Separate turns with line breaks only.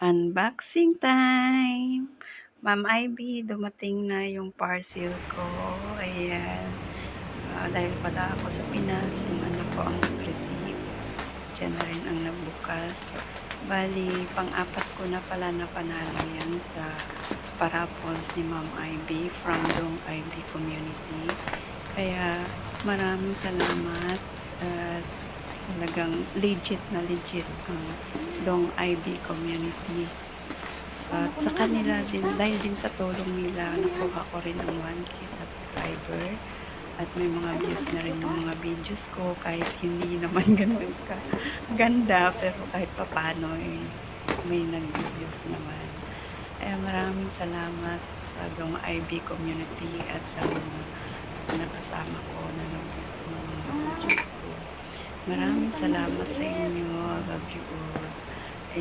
Unboxing time! Ma'am Ivy, dumating na yung parcel ko. Ayan. Dahil pala ako sa Pinas, yung anak ko ang nag-receive. Siya na rin ang nagbukas. Bali, pang-apat ko na pala na panalo yan sa paraffles ni Ma'am Ivy from Dong Ivy Community. Kaya maraming salamat at talagang legit na legit ang Dong Ivy Community. At sa kanila din, dahil din sa tulong nila, nakuha ko rin ang 1K subscriber. At may mga views na rin yung mga videos ko kahit hindi naman ganun ka ganda, pero kahit papano may nag-views naman. Kaya maraming salamat sa Dong Ivy Community at sa mga nakasama ko na nag-views ng mga videos ko. Maraming salamat sa inyo. I love you all.